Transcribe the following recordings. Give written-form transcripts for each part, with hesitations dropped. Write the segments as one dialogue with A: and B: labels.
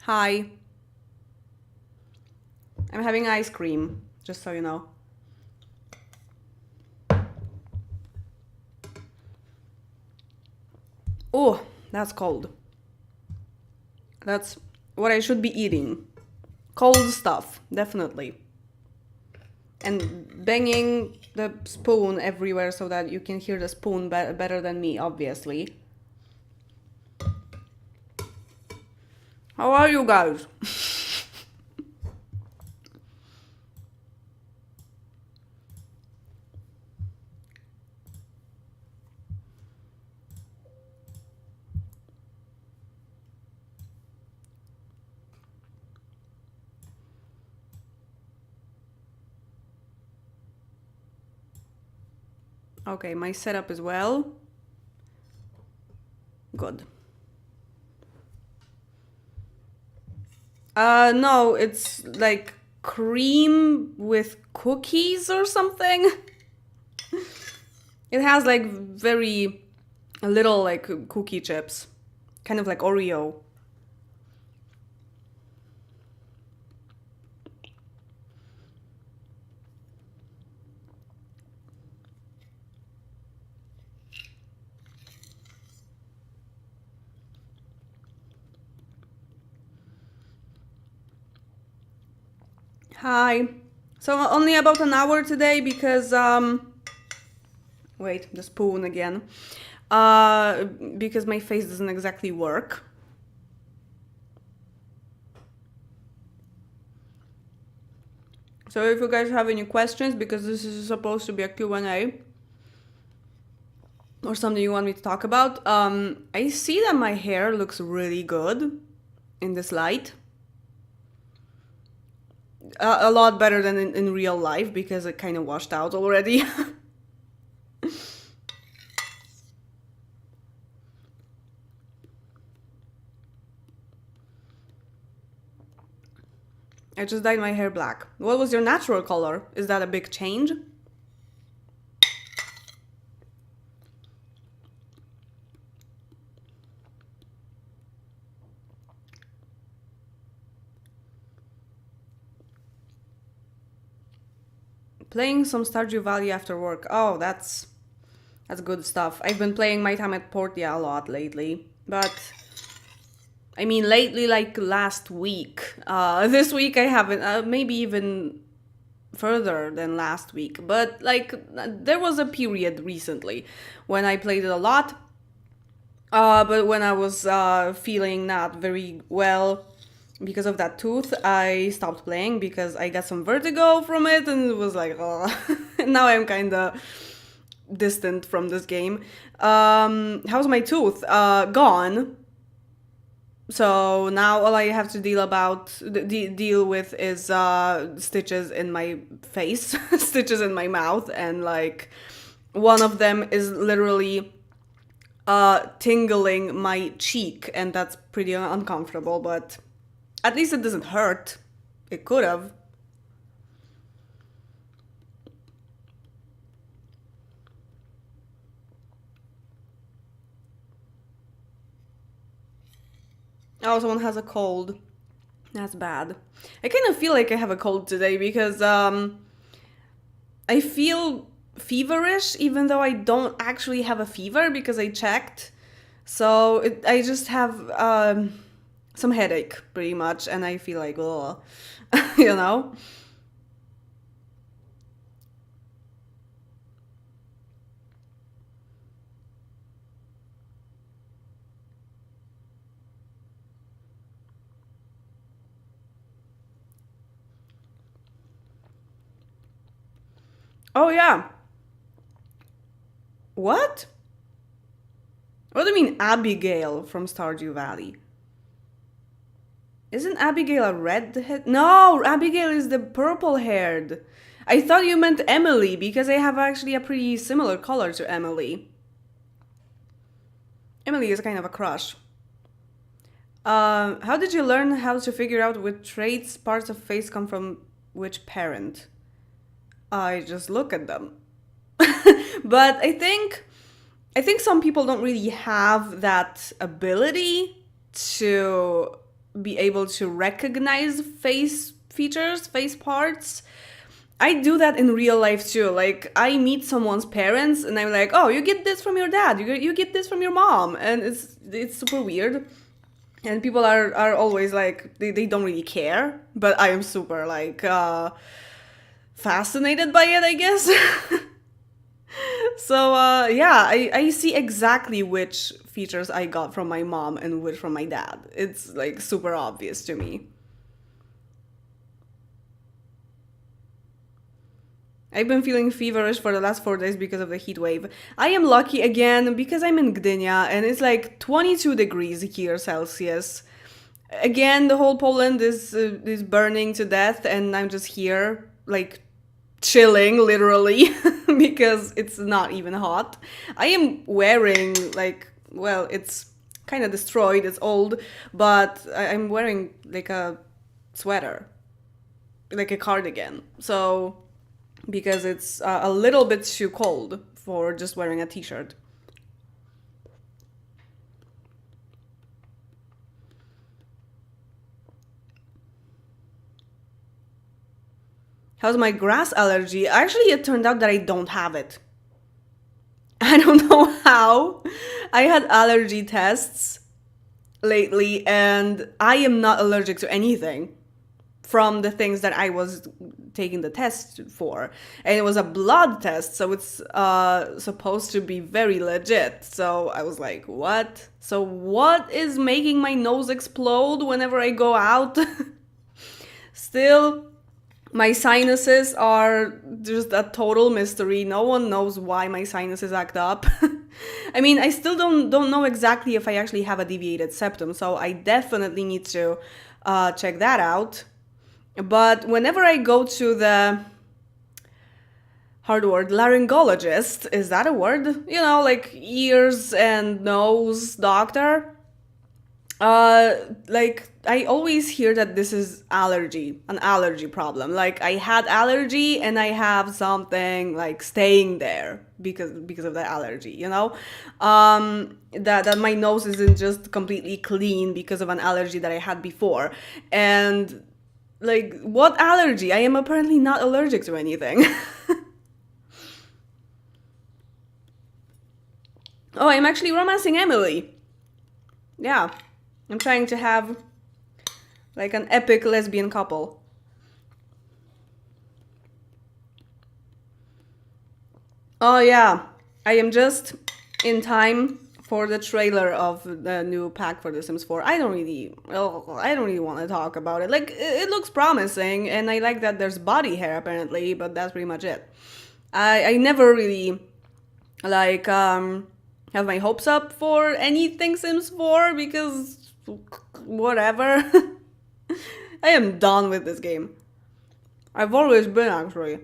A: Hi. I'm having ice cream, just so you know. Oh, that's cold. That's what I should be eating. Cold stuff, definitely. And banging the spoon everywhere so that you can hear the spoon better than me, obviously. How are you guys? Okay, my setup as well. Good. No, it's like cream with cookies or something. It has like very little like cookie chips, kind of like Oreo. Hi. So only about an hour today because wait, the spoon again. Because my face doesn't exactly work. So if you guys have any questions, because this is supposed to be a Q&A or something you want me to talk about, I see that my hair looks really good in this light. A lot better than in real life because it kind of washed out already. I just dyed my hair black. What was your natural color? Is that a big change? Playing some Stardew Valley after work. Oh, that's good stuff. I've been playing my time at Portia a lot lately, but I mean lately like last week. This week I haven't. Maybe even further than last week, but like there was a period recently when I played it a lot. But when I was feeling not very well because of that tooth, I stopped playing because I got some vertigo from it, and it was like, oh, now I'm kind of distant from this game. How's my tooth? Gone. So now all I have to deal with is stitches in my face, stitches in my mouth, and like one of them is literally tingling my cheek, and that's pretty uncomfortable. But at least it doesn't hurt. It could have. Oh, someone has a cold. That's bad. I kind of feel like I have a cold today because I feel feverish even though I don't actually have a fever because I checked. So I just have some headache pretty much, and I feel like, oh, you know? Oh, yeah. What? What do you mean Abigail from Stardew Valley? Isn't Abigail a redhead? No, Abigail is the purple haired. I thought you meant Emily because I have actually a pretty similar color to Emily. Emily is kind of a crush. How did you learn how to figure out which traits parts of face come from which parent? I just look at them. But I think some people don't really have that ability to be able to recognize face features, face parts. I do that in real life too. Like, I meet someone's parents and I'm like, oh, you get this from your dad, you get this from your mom. And it's super weird. And people are always like, they don't really care. But I am super, like, fascinated by it, I guess. So, yeah, I see exactly which features I got from my mom and which from my dad. It's, like, super obvious to me. I've been feeling feverish for the last 4 days because of the heat wave. I am lucky again because I'm in Gdynia and it's like 22 degrees here Celsius. Again, the whole Poland is burning to death, and I'm just here like chilling literally because it's not even hot. I am wearing like, well, it's kind of destroyed, it's old, but I'm wearing like a sweater, like a cardigan. So because it's a little bit too cold for just wearing a t-shirt. How's my grass allergy? Actually, it turned out that I don't have it. I don't know how. I had allergy tests lately and I am not allergic to anything from the things that I was taking the test for. And it was a blood test, so it's supposed to be very legit. So I was like, what? So what is making my nose explode whenever I go out? Still, my sinuses are just a total mystery. No one knows why my sinuses act up. I mean, I still don't know exactly if I actually have a deviated septum, so I definitely need to check that out. But whenever I go to the hard word laryngologist, is that a word? You know, like ears and nose doctor. Like I always hear that this is an allergy problem. Like I had allergy and I have something like staying there because of the allergy, you know? That my nose isn't just completely clean because of an allergy that I had before. And like, what allergy? I am apparently not allergic to anything. Oh, I'm actually romancing Emily. Yeah. I'm trying to have like an epic lesbian couple. Oh yeah, I am just in time for the trailer of the new pack for The Sims 4. I don't really want to talk about it. Like it looks promising, and I like that there's body hair apparently, but that's pretty much it. I never really like have my hopes up for anything Sims 4 because whatever. I am done with this game. I've always been actually.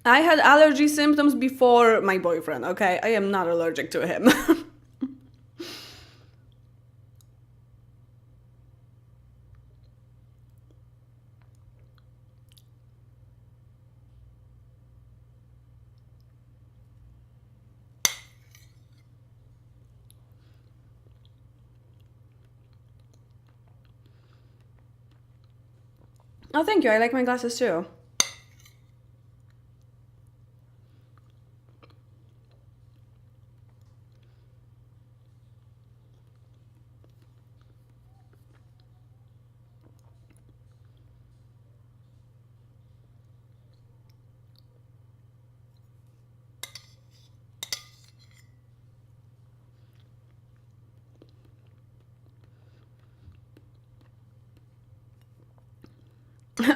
A: I had allergy symptoms before my boyfriend, okay? I am not allergic to him. Oh, thank you. I like my glasses too.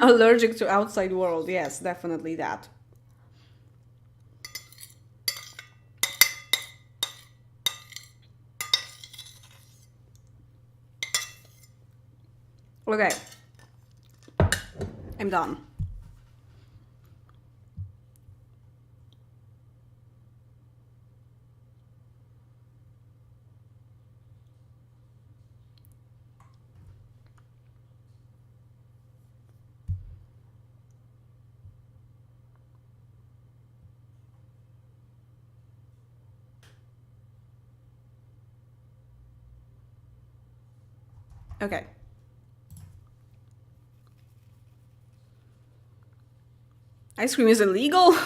A: Allergic to outside world. Yes, definitely that. Okay. I'm done. Okay. Ice cream is illegal?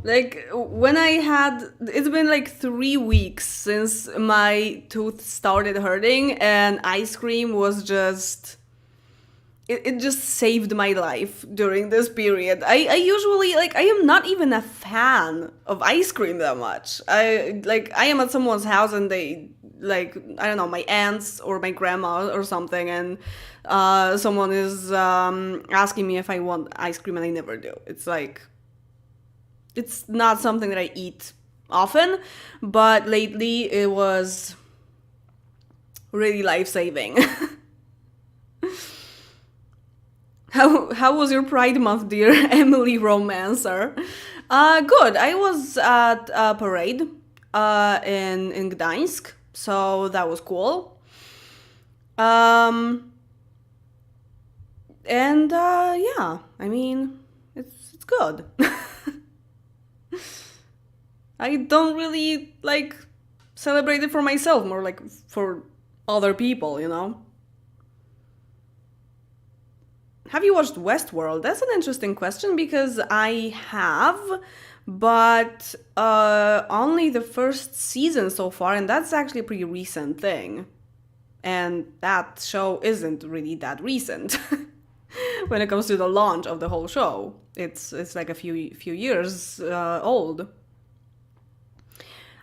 A: Like, when I had, it's been like 3 weeks since my tooth started hurting, and ice cream was just, it just saved my life during this period. I usually, like, I am not even a fan of ice cream that much. I am at someone's house and they, like, I don't know, my aunts or my grandma or something, and someone is asking me if I want ice cream, and I never do. It's like, it's not something that I eat often, but lately it was really life-saving. How was your Pride Month, dear Emily Romancer? Good. I was at a parade in Gdańsk, so that was cool. And yeah, I mean, it's good. I don't really, like, celebrate it for myself, more like for other people, you know? Have you watched Westworld? That's an interesting question because I have, but only the first season so far, and that's actually a pretty recent thing. And that show isn't really that recent when it comes to the launch of the whole show. It's like a few years old.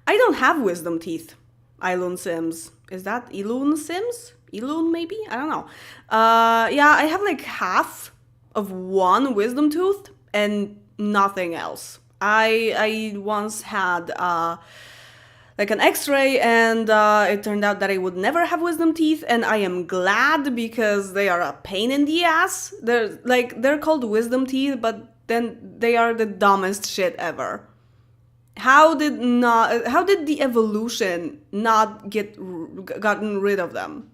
A: I don't have wisdom teeth, Ilun Sims. Is that Ilun Sims? Ilun, maybe? I don't know. Yeah, I have like half of one wisdom tooth and nothing else. I once had like an x-ray, and it turned out that I would never have wisdom teeth, and I am glad because they are a pain in the ass. They're called wisdom teeth, but then they are the dumbest shit ever. How did the evolution not gotten rid of them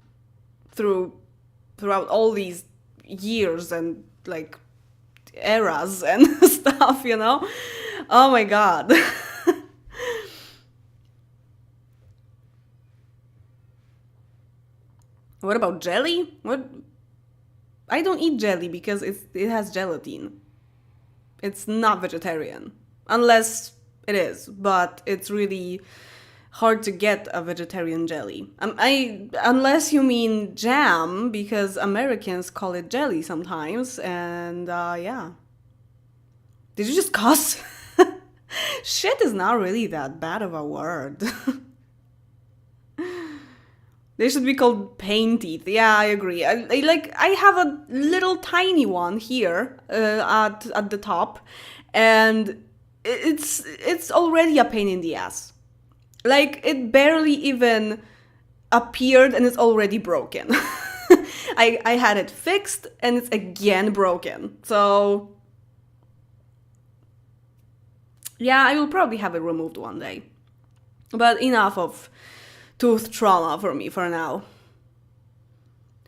A: throughout all these years and like eras and stuff, you know? Oh my god. What about jelly? What? I don't eat jelly because it has gelatin. It's not vegetarian. Unless it is, but it's really hard to get a vegetarian jelly. Unless you mean jam, because Americans call it jelly sometimes, and yeah. Did you just cuss? Shit is not really that bad of a word. They should be called pain teeth. Yeah, I agree. I have a little tiny one here at the top, and it's already a pain in the ass. Like, it barely even appeared and it's already broken. I had it fixed and it's again broken. So yeah, I will probably have it removed one day. But enough of tooth trauma for me for now.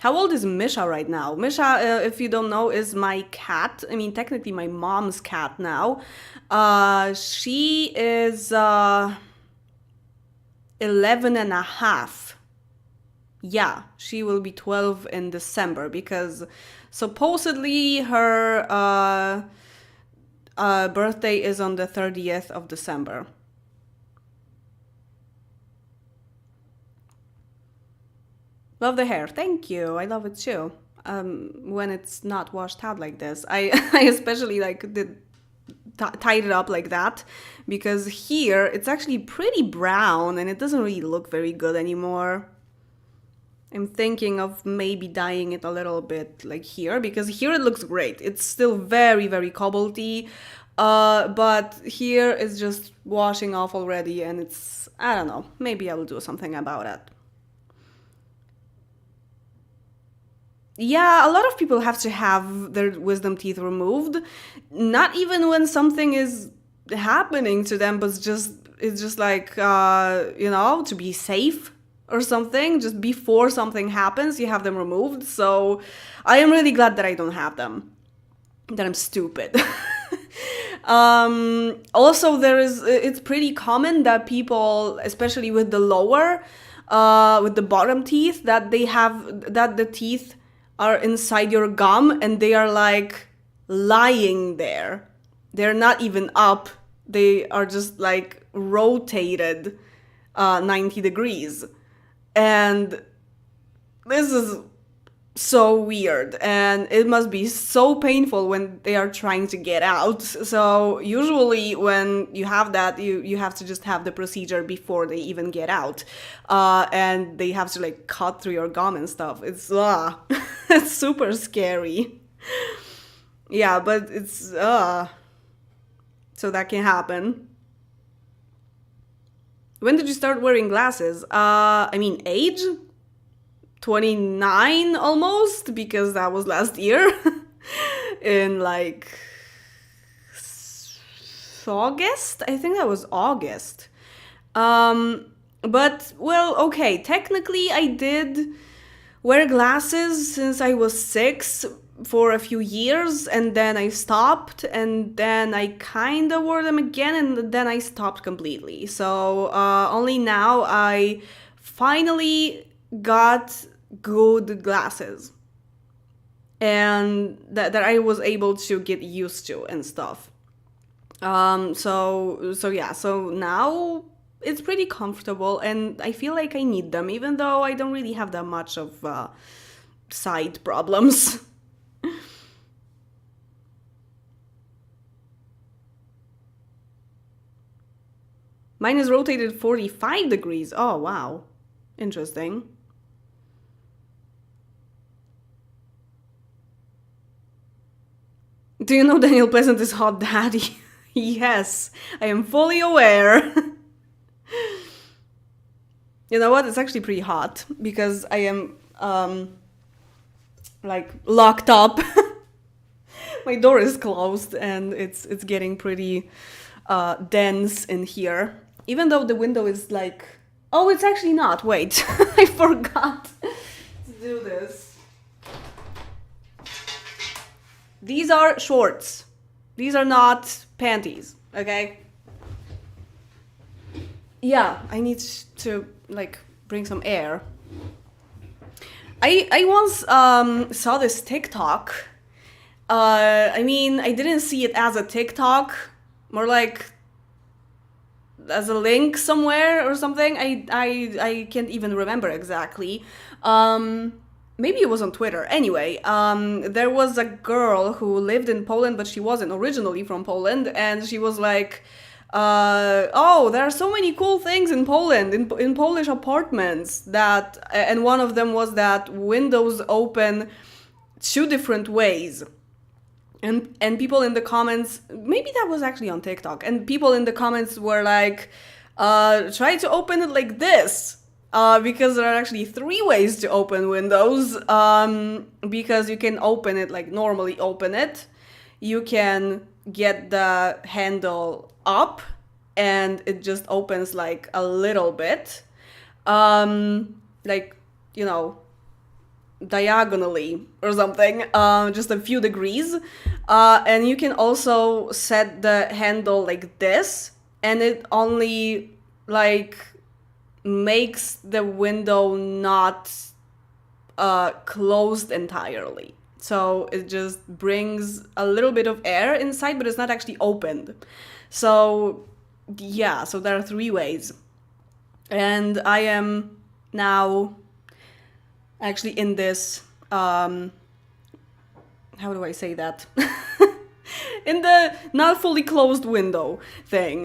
A: How old is Misha right now? Misha, if you don't know, is my cat. I mean, technically my mom's cat now. She is 11 and a half. Yeah, she will be 12 in December because supposedly her birthday is on the 30th of December. Love the hair. Thank you. I love it too. When it's not washed out like this. I especially like tied it up like that because here it's actually pretty brown and it doesn't really look very good anymore. I'm thinking of maybe dyeing it a little bit like here because here it looks great. It's still very, very cobblety, but here it's just washing off already and it's, I don't know, maybe I will do something about it. Yeah, a lot of people have to have their wisdom teeth removed. Not even when something is happening to them, but it's just like you know, to be safe or something. Just before something happens, you have them removed. So I am really glad that I don't have them. That I'm stupid. Also, it's pretty common that people, especially with the with the bottom teeth, that the teeth are inside your gum and they are like lying there. They're not even up. They are just like rotated 90 degrees. And this is so weird, and it must be so painful when they are trying to get out. So usually when you have that, you have to just have the procedure before they even get out, and they have to like cut through your gum and stuff. It's it's super scary. Yeah, but it's so that can happen. When did you start wearing glasses? I mean, age? 29 almost, because that was last year. In like August? I think that was August. But, well, okay, technically I did wear glasses since I was 6 for a few years, and then I stopped, and then I kind of wore them again, and then I stopped completely. So only now I finally got good glasses, and that I was able to get used to and stuff. So yeah, so now it's pretty comfortable, and I feel like I need them, even though I don't really have that much of sight problems. Mine is rotated 45 degrees. Oh, wow. Interesting. Do you know Daniel Pleasant is hot daddy? Yes, I am fully aware. You know what? It's actually pretty hot because I am like locked up. My door is closed and it's getting pretty dense in here. Even though the window is like, oh, it's actually not. Wait, I forgot to do this. These are shorts. These are not panties, okay? Yeah, I need to like bring some air. I once saw this TikTok. I mean, I didn't see it as a TikTok, more like as a link somewhere or something. I can't even remember exactly. Maybe it was on Twitter. Anyway, there was a girl who lived in Poland, but she wasn't originally from Poland, and she was like, oh, there are so many cool things in Poland, in Polish apartments, that, and one of them was that windows open 2 different ways. And people in the comments, maybe that was actually on TikTok, and people in the comments were like, try to open it like this, because there are actually 3 ways to open windows, because you can open it like normally open it, you can get the handle up, and it just opens like a little bit, like, you know, diagonally or something, just a few degrees, and you can also set the handle like this, and it only like makes the window not closed entirely, so it just brings a little bit of air inside, but it's not actually opened. So yeah, so there are 3 ways, and I am now actually in this, how do I say that? In the not fully closed window thing,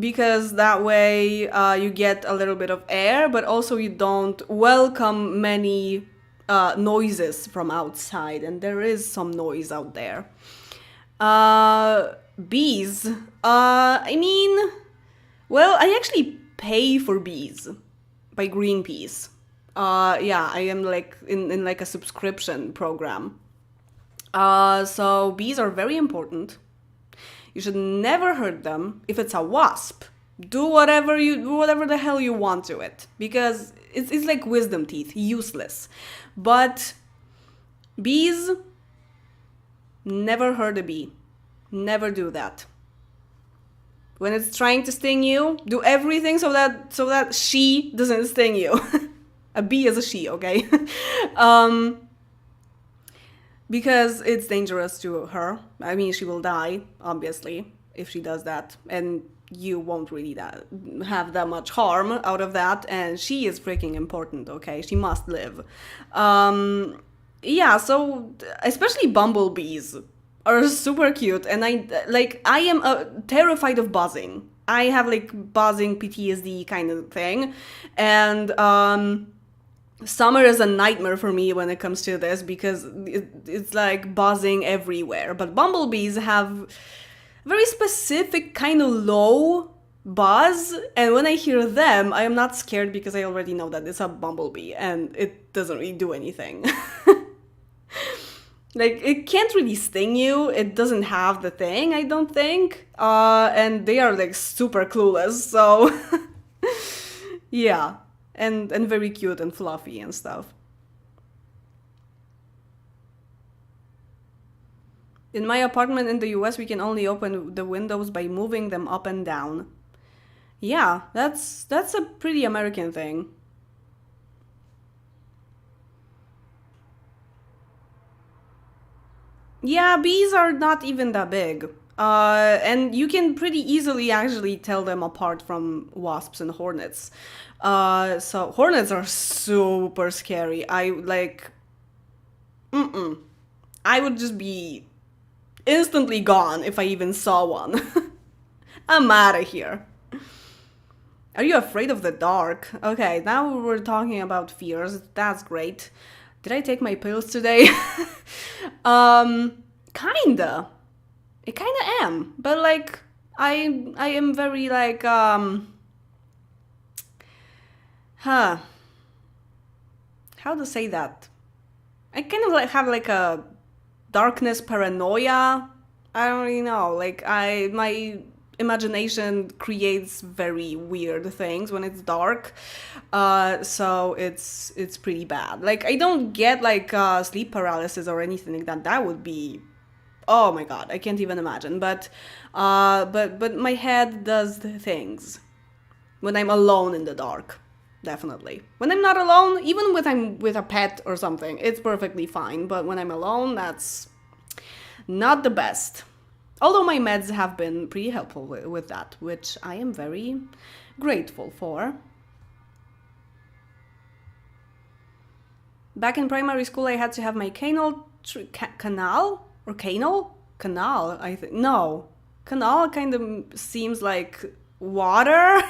A: because that way you get a little bit of air, but also you don't welcome many noises from outside, and there is some noise out there. Bees. I mean, well, I actually pay for bees by Greenpeace. Yeah, I am like in like a subscription program. So bees are very important. You should never hurt them. If it's a wasp, do whatever the hell you want to it, because it's like wisdom teeth, useless. But bees, never hurt a bee. Never do that. When it's trying to sting you, do everything so that she doesn't sting you. A bee is a she, okay? Because it's dangerous to her. I mean, she will die, obviously, if she does that. And you won't really have that much harm out of that. And she is freaking important, okay? She must live. Yeah, so especially bumblebees are super cute. And I am terrified of buzzing. I have like buzzing PTSD kind of thing. And summer is a nightmare for me when it comes to this because it's like buzzing everywhere. But bumblebees have very specific kind of low buzz, and when I hear them, I am not scared because I already know that it's a bumblebee and it doesn't really do anything. Like, it can't really sting you. It doesn't have the thing, I don't think. And they are like super clueless, so yeah. And very cute and fluffy and stuff. In my apartment in the US, we can only open the windows by moving them up and down. Yeah, that's a pretty American thing. Yeah, bees are not even that big. And you can pretty easily actually tell them apart from wasps and hornets. So hornets are super scary. I would just be instantly gone if I even saw one. I'm out of here. Are you afraid of the dark? Okay, now we're talking about fears. That's great. Did I take my pills today? Kinda. I kinda am. But like, I am very like, how to say that? I kind of like have like a darkness paranoia. I don't really know. Like my imagination creates very weird things when it's dark. So it's pretty bad. Like, I don't get like sleep paralysis or anything like that. That would be, oh my god, I can't even imagine. But my head does the things when I'm alone in the dark. Definitely. When I'm not alone, even when I'm with a pet or something, it's perfectly fine. But when I'm alone, that's not the best. Although my meds have been pretty helpful with that, which I am very grateful for. Back in primary school, I had to have my canal, I think. No, canal kind of seems like water.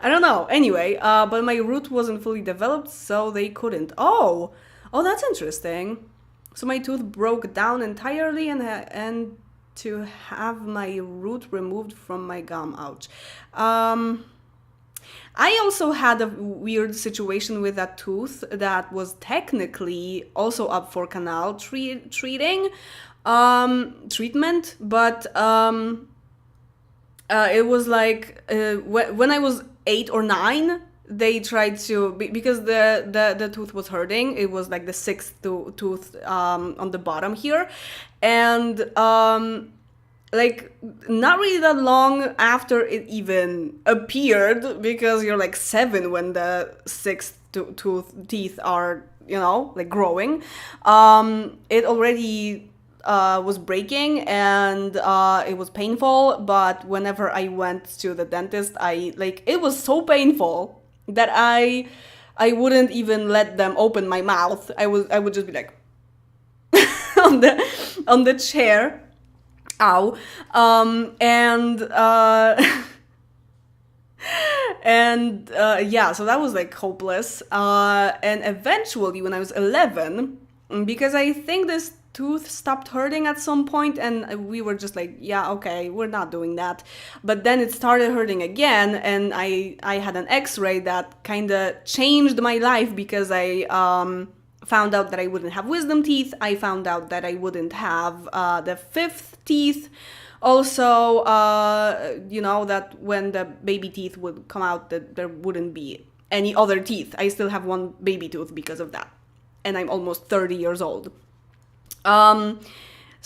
A: I don't know. Anyway, but my root wasn't fully developed, so they couldn't. Oh, that's interesting. So my tooth broke down entirely, and to have my root removed from my gum. Ouch. I also had a weird situation with that tooth that was technically also up for canal treatment, but it was like when I was 8 or 9, they tried to, because the tooth was hurting. It was like the sixth tooth on the bottom here, and like not really that long after it even appeared, because you're like 7 when the sixth teeth are, like growing. It already was breaking, and it was painful. But whenever I went to the dentist, it was so painful that I wouldn't even let them open my mouth. I would just be like on the chair. Ow. Yeah, so that was like hopeless. And eventually when I was 11, because I think this tooth stopped hurting at some point, and we were just like, yeah, okay, we're not doing that. But then it started hurting again, and I had an x-ray that kind of changed my life, because I found out that I wouldn't have wisdom teeth. I found out that I wouldn't have the 5th teeth. Also, that when the baby teeth would come out, that there wouldn't be any other teeth. I still have one baby tooth because of that. And I'm almost 30 years old.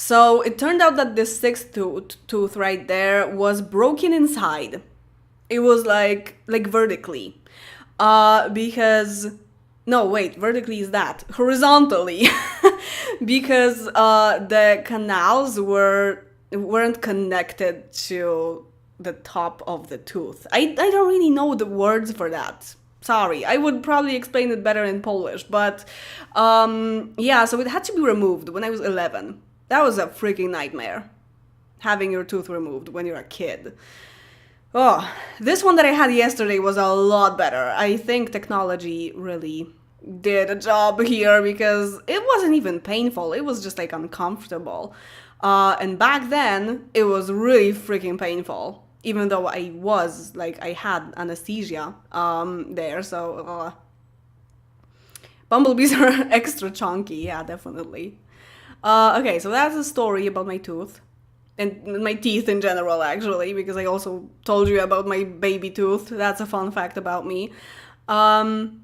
A: So it turned out that the sixth tooth right there was broken inside. It was like vertically. Because no, wait, vertically is that. Horizontally. Because the canals weren't connected to the top of the tooth. I don't really know the words for that. Sorry, I would probably explain it better in Polish, but yeah, so it had to be removed when I was 11. That was a freaking nightmare, having your tooth removed when you're a kid. Oh, this one that I had yesterday was a lot better. I think technology really did a job here because it wasn't even painful. It was just like uncomfortable. And back then, it was really freaking painful. Even though I had anesthesia there, so bumblebees are extra chunky, yeah, definitely. Okay, so that's a story about my tooth. And my teeth in general, actually, because I also told you about my baby tooth. That's a fun fact about me. When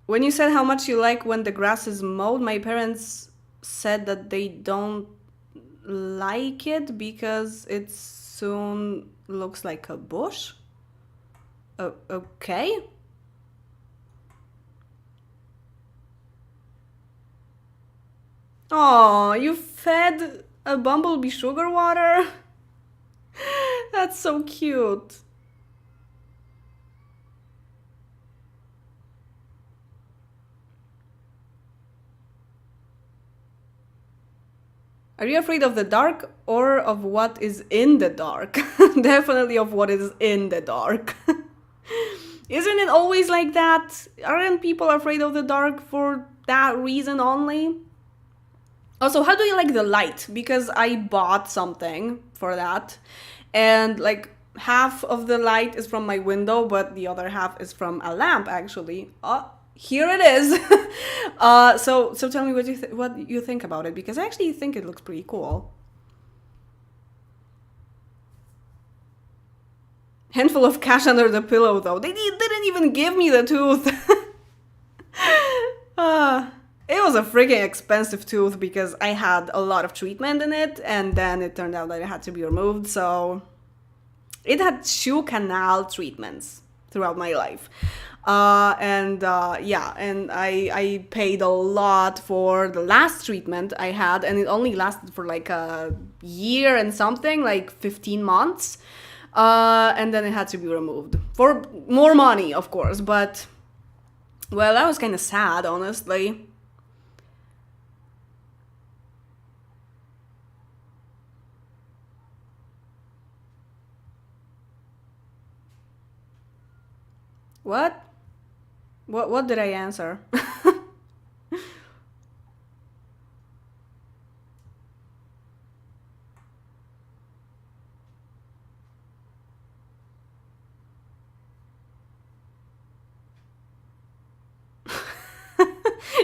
A: you said how much you like when the grass is mowed, my parents said that they don't like it because it soon looks like a bush. Okay. Oh, you fed a bumblebee sugar water? That's so cute. Are you afraid of the dark or of what is in the dark? Definitely of what is in the dark. Isn't it always like that? Aren't people afraid of the dark for that reason only? Also, how do you like the light? Because I bought something for that, and like half of the light is from my window, but the other half is from a lamp, actually. Oh, here it is. So tell me what you think about it, because I actually think it looks pretty cool. Handful of cash under the pillow, though. They didn't even give me the tooth. It was a freaking expensive tooth because I had a lot of treatment in it, and then it turned out that it had to be removed. So it had 2 canal treatments throughout my life. Yeah, and I paid a lot for the last treatment I had, and it only lasted for like a year and something, like 15 months. And then it had to be removed for more money, of course, but well, that was kind of sad, honestly. What? What did I answer?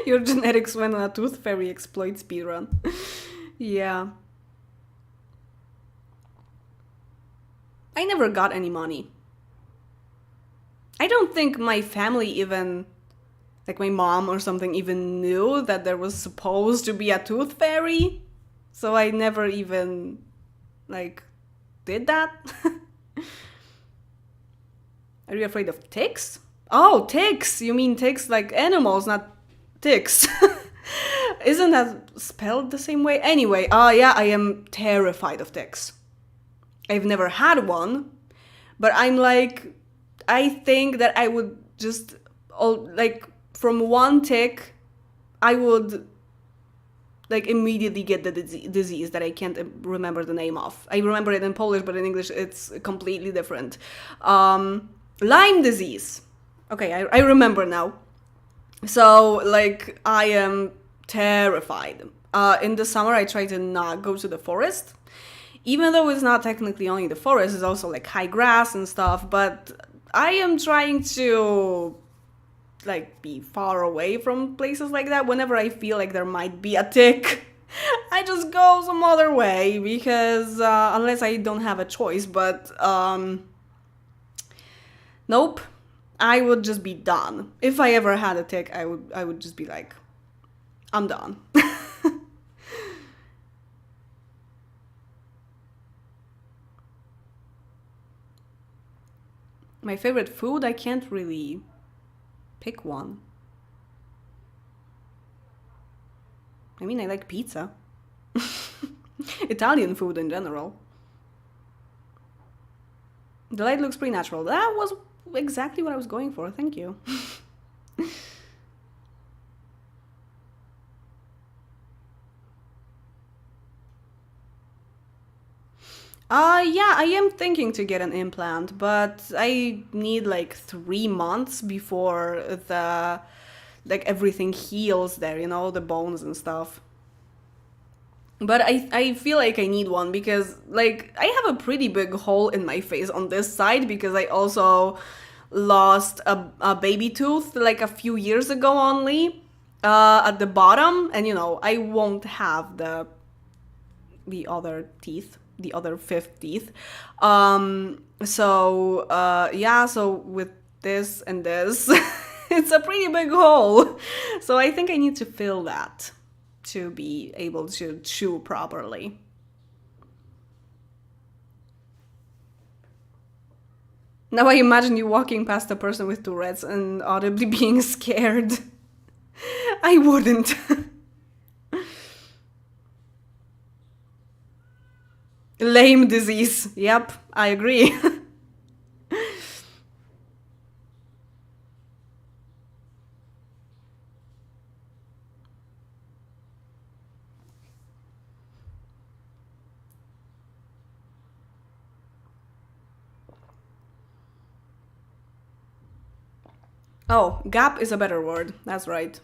A: Your genetics went on a tooth fairy exploit speedrun. Yeah. I never got any money. I don't think my family even, like my mom or something, even knew that there was supposed to be a tooth fairy. So I never even, like, did that. Are you afraid of ticks? Oh, ticks! You mean ticks like animals, not ticks. Isn't that spelled the same way? Anyway, yeah, I am terrified of ticks. I've never had one, but I'm like, I think that I would just, like, from one tick, I would, like, immediately get the disease that I can't remember the name of. I remember it in Polish, but in English it's completely different. Lyme disease. Okay, I remember now. So, like, I am terrified. In the summer, I try to not go to the forest. Even though it's not technically only the forest, it's also, like, high grass and stuff. But I am trying to, like, be far away from places like that. Whenever I feel like there might be a tick, I just go some other way. Because, unless I don't have a choice. But, nope. I would just be done. If I ever had a tick, I would just be like, I'm done. My favorite food, I can't really pick one. I mean, I like pizza. Italian food in general. The light looks pretty natural. That was exactly what I was going for. Thank you. Yeah, I am thinking to get an implant, but I need like 3 months before the like everything heals there, you know, the bones and stuff. But I feel like I need one because like I have a pretty big hole in my face on this side because I also lost a baby tooth like a few years ago only at the bottom, and you know I won't have the other teeth, the other fifth teeth. Yeah, so with this and this, it's a pretty big hole. So I think I need to fill that to be able to chew properly. Now I imagine you walking past a person with Tourette's and audibly being scared. I wouldn't. Lame disease. Yep, I agree. Oh, gap is a better word. That's right.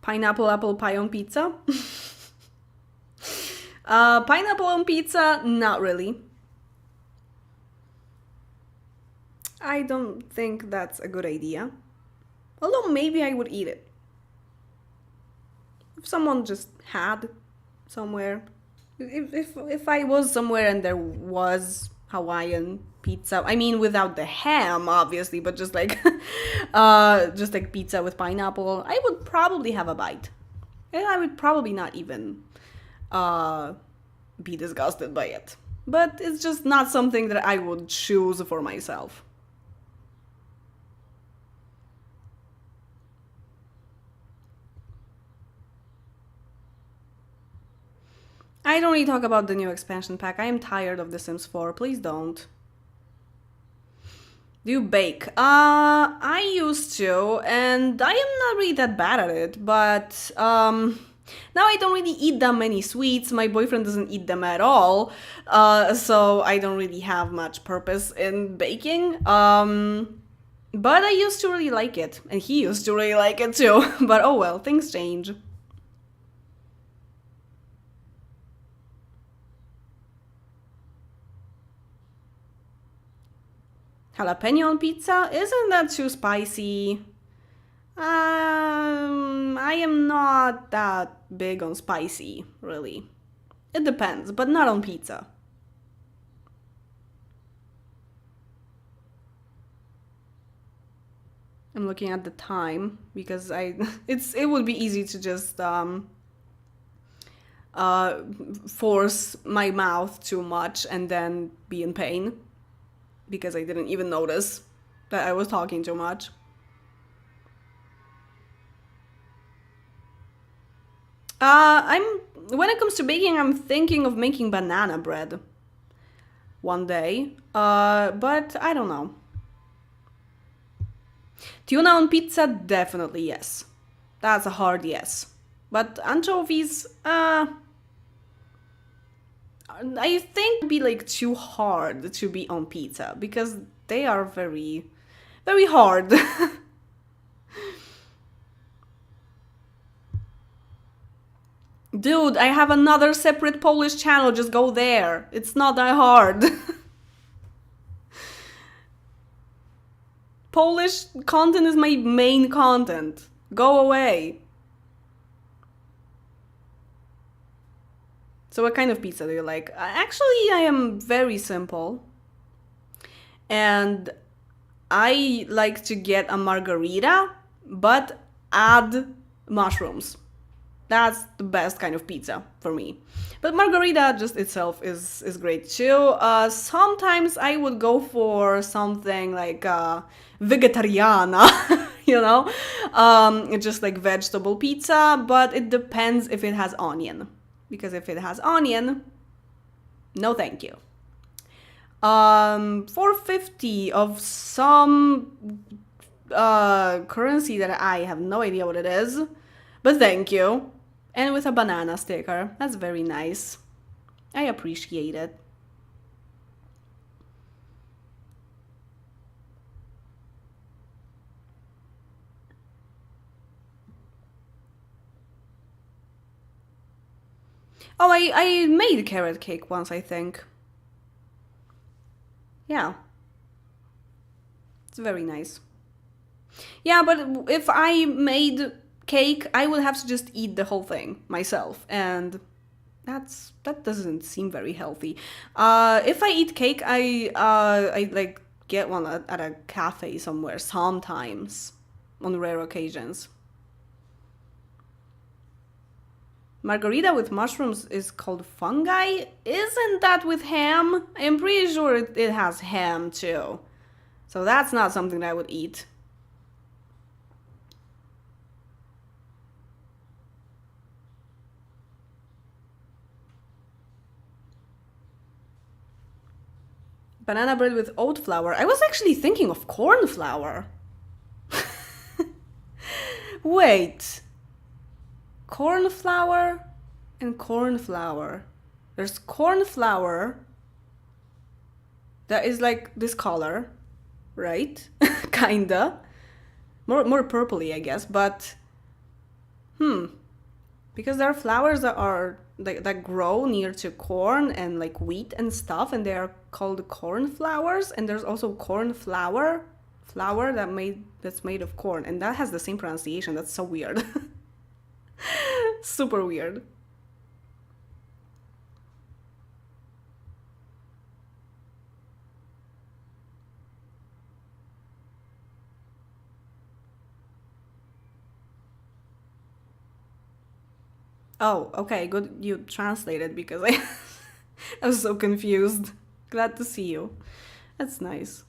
A: Pineapple apple pie on pizza? Pineapple on pizza? Not really. I don't think that's a good idea. Although maybe I would eat it. If someone just had somewhere. If I was somewhere and there was Hawaiian pizza, I mean without the ham obviously, but just like pizza with pineapple, I would probably have a bite. And I would probably not even be disgusted by it. But it's just not something that I would choose for myself. I don't really talk about the new expansion pack. I am tired of The Sims 4. Please don't. Do you bake? I used to, and I am not really that bad at it, but now I don't really eat that many sweets. My boyfriend doesn't eat them at all, so I don't really have much purpose in baking. But I used to really like it, and he used to really like it too. But oh well, things change. Jalapeno on pizza? Isn't that too spicy? I am not that big on spicy, really. It depends, but not on pizza. I'm looking at the time because it would be easy to just force my mouth too much and then be in pain because I didn't even notice that I was talking too much. I'm when it comes to baking, I'm thinking of making banana bread one day. But I don't know. Tuna on pizza, definitely yes. That's a hard yes. But anchovies, I think it'd be like too hard to be on pizza because they are very, very hard. Dude, I have another separate Polish channel, just go there. It's not that hard. Polish content is my main content. Go away. So what kind of pizza do you like? Actually, I am very simple. And I like to get a margarita, but add mushrooms. That's the best kind of pizza for me. But margarita just itself is great too. Sometimes I would go for something like vegetariana, you know, just like vegetable pizza. But it depends if it has onion, because if it has onion, no thank you. 450 of some currency that I have no idea what it is, but thank you. And with a banana sticker. That's very nice. I appreciate it. Oh, I made carrot cake once, I think. Yeah. It's very nice. Yeah, but if I made cake, I would have to just eat the whole thing myself, and that doesn't seem very healthy. If I eat cake, I like get one at a cafe somewhere sometimes, on rare occasions. Margarita with mushrooms is called fungi. Isn't that with ham? I'm pretty sure it has ham too. So that's not something that I would eat. Banana bread with oat flour. I was actually thinking of corn flour. Wait. Corn flour and corn flour. There's corn flour that is like this color, right? Kinda. More purpley, I guess, but because there are flowers that are that grow near to corn and like wheat and stuff, and they are called corn flowers. And there's also corn flour that's made of corn, and that has the same pronunciation. That's so weird. Super weird. Oh, okay, good you translated, because I was so confused. Glad to see you. That's nice.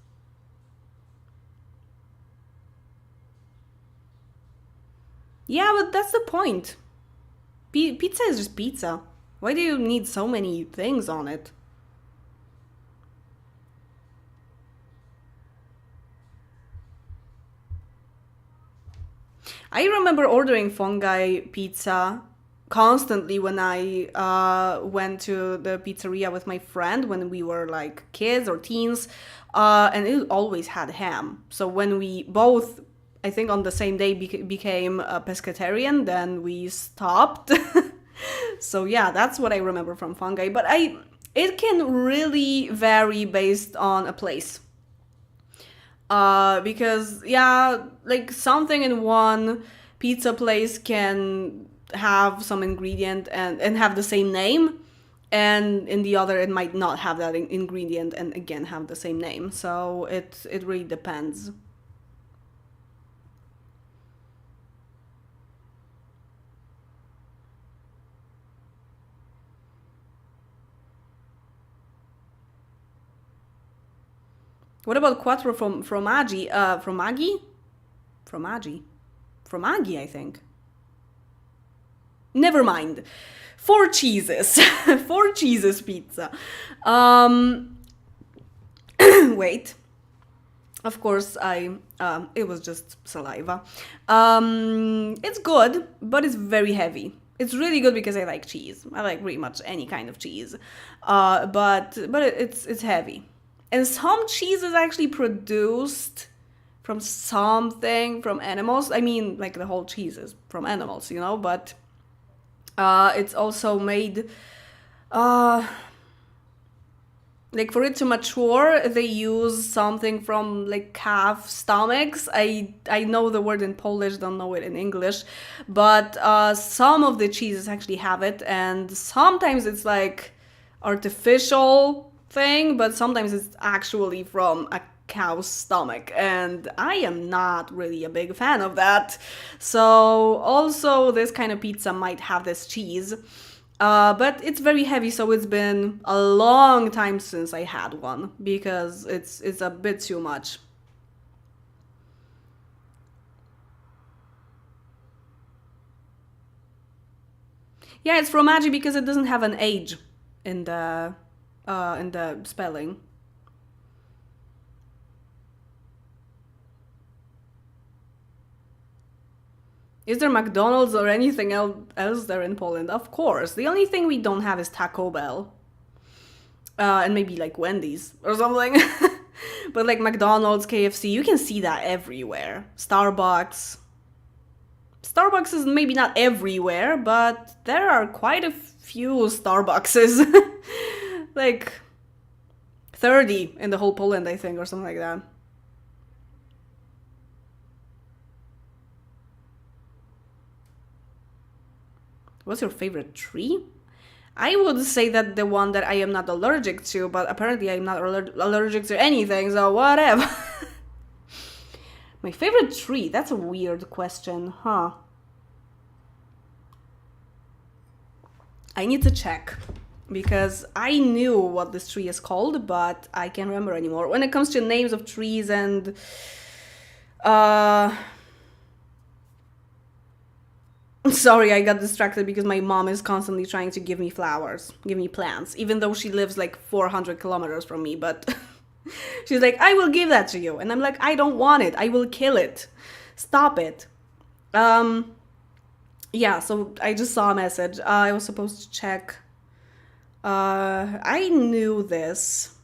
A: Yeah, but that's the point. Pizza is just pizza. Why do you need so many things on it? I remember ordering fungi pizza constantly when I went to the pizzeria with my friend when we were like kids or teens, and it always had ham. So when we both, I think on the same day, became a pescatarian, then we stopped. So yeah, that's what I remember from fungi. But it can really vary based on a place. Because yeah, like something in one pizza place can have some ingredient and have the same name, and in the other it might not have that ingredient and again have the same name. So it really depends. What about quattro from fromaggi? Fromaggi? Fromaggi. Fromaggi, I think. Never mind. Four cheeses. Four cheeses pizza. Um, wait. Of course, it was just saliva. It's good, but it's very heavy. It's really good because I like cheese. I like pretty much any kind of cheese. But it's heavy. And some cheese is actually produced from animals. I mean, like the whole cheese is from animals, but it's also made, uh, like for it to mature, they use something from like calf stomachs. I know the word in Polish, don't know it in English, but some of the cheeses actually have it, and sometimes it's like artificial thing, but sometimes it's actually from a cow's stomach, and I am not really a big fan of that. So also this kind of pizza might have this cheese, but it's very heavy, so it's been a long time since I had one because it's a bit too much. Yeah, it's fromagy because it doesn't have an age in the spelling. Is there McDonald's or anything else there in Poland? Of course. The only thing we don't have is Taco Bell. And maybe like Wendy's or something. But like McDonald's, KFC, you can see that everywhere. Starbucks. Starbucks is maybe not everywhere, but there are quite a few Starbuckses. Like 30 in the whole Poland, I think, or something like that. What's your favorite tree? I would say that the one that I am not allergic to, but apparently I'm not allergic to anything, so whatever. My favorite tree? That's a weird question, huh? I need to check because I knew what this tree is called, but I can't remember anymore. When it comes to names of trees and sorry, I got distracted because my mom is constantly trying to give me flowers, give me plants, even though she lives like 400 kilometers from me, but she's like, I will give that to you. And I'm like, I don't want it. I will kill it. Stop it. Yeah, so I just saw a message. I was supposed to check. I knew this,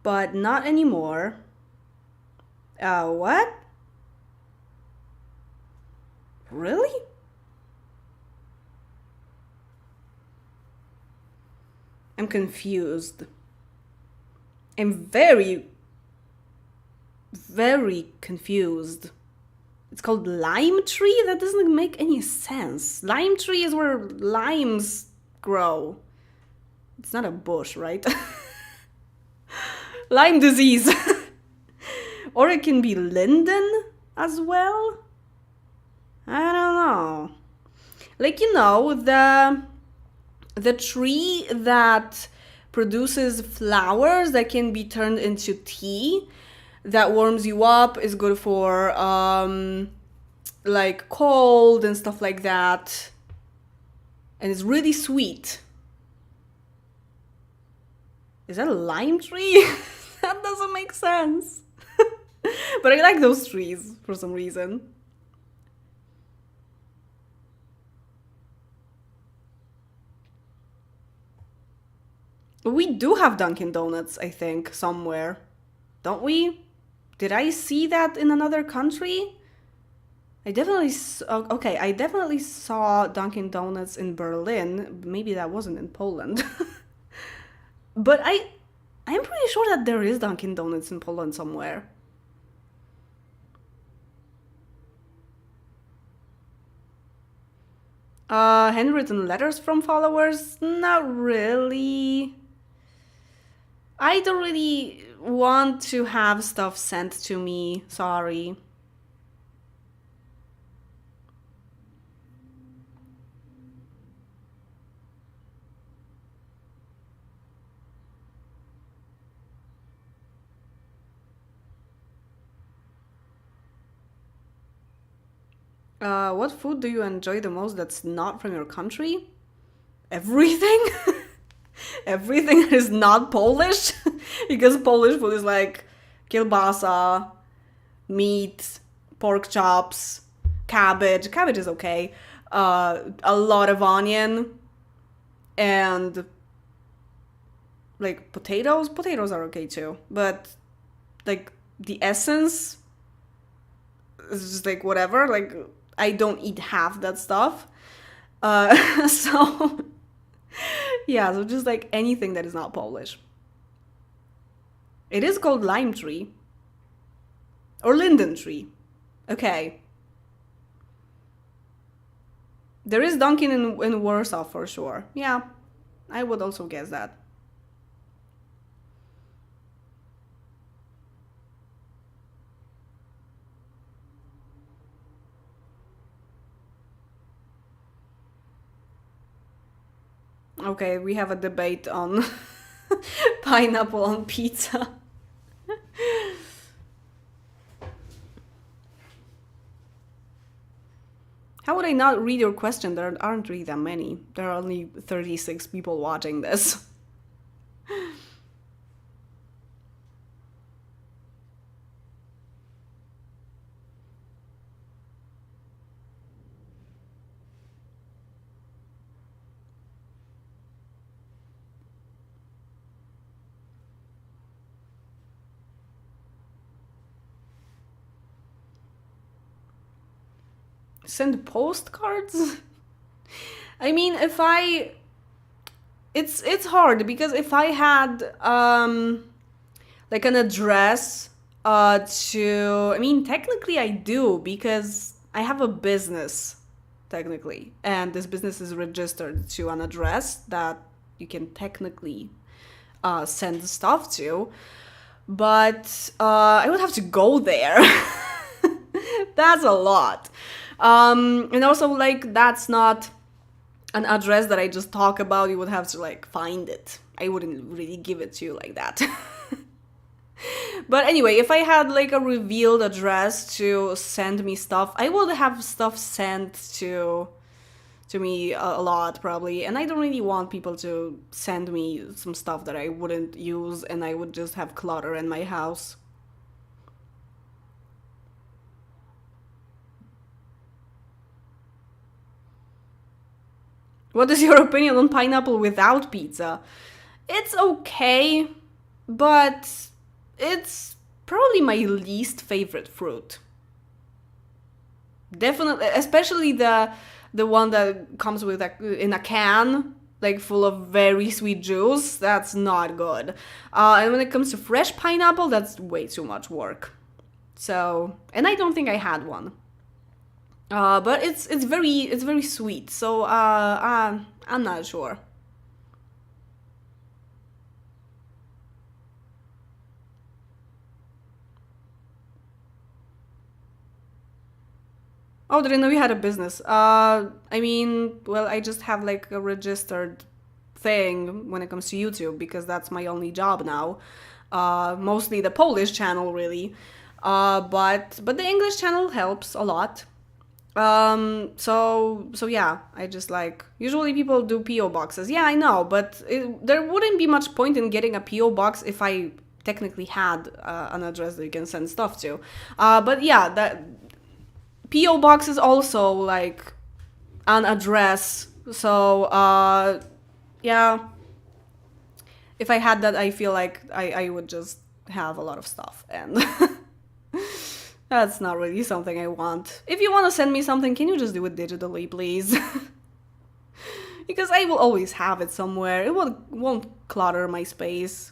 A: but not anymore. What? Really? I'm confused. I'm very, very confused. It's called lime tree? That doesn't make any sense. Lime tree is where limes grow. It's not a bush, right? Lyme disease. Or it can be linden as well. I don't know. Like, you know, the tree that produces flowers that can be turned into tea that warms you up, is good for like cold and stuff like that, and it's really sweet. Is that a lime tree? That doesn't make sense. But I like those trees for some reason. We do have Dunkin' Donuts, I think, somewhere. Don't we? Did I see that in another country? I definitely saw Dunkin' Donuts in Berlin. Maybe that wasn't in Poland. But I'm pretty sure that there is Dunkin' Donuts in Poland somewhere. Handwritten letters from followers? Not really. I don't really want to have stuff sent to me. Sorry. What food do you enjoy the most that's not from your country? Everything? Everything that is not Polish? Because Polish food is like kielbasa, meat, pork chops, cabbage. Cabbage is okay. A lot of onion and like potatoes. Potatoes are okay too, but like the essence is just like whatever. Like I don't eat half that stuff. So yeah, so just like anything that is not Polish. It is called lime tree or linden tree. Okay. There is Dunkin' in Warsaw for sure. Yeah, I would also guess that. Okay, we have a debate on pineapple on pizza. How would I not read your question? There aren't really that many. There are only 36 people watching this. Send postcards? I mean, if I... It's hard, because if I had, like an address, to... I mean, technically I do, because I have a business, technically. And this business is registered to an address that you can technically send stuff to. But I would have to go there. That's a lot. And also, like, that's not an address that I just talk about. You would have to, like, find it. I wouldn't really give it to you like that. But anyway, if I had, like, a revealed address to send me stuff, I would have stuff sent to me a lot, probably. And I don't really want people to send me some stuff that I wouldn't use, and I would just have clutter in my house. What is your opinion on pineapple without pizza? It's okay, but it's probably my least favorite fruit. Definitely, especially the one that comes with in a can, like full of very sweet juice. That's not good. And when it comes to fresh pineapple, that's way too much work. So, and I don't think I had one. But it's very sweet. So I'm not sure. Oh, didn't know you had a business. I mean, well, I just have like a registered thing when it comes to YouTube, because that's my only job now. Mostly the Polish channel, really. But the English channel helps a lot. So yeah, I just like, usually people do PO boxes. Yeah, I know, but there wouldn't be much point in getting a PO box if I technically had an address that you can send stuff to. But yeah, that PO box is also like an address. So yeah, if I had that, I feel like I would just have a lot of stuff, and that's not really something I want. If you want to send me something, can you just do it digitally, please? Because I will always have it somewhere. It won't clutter my space.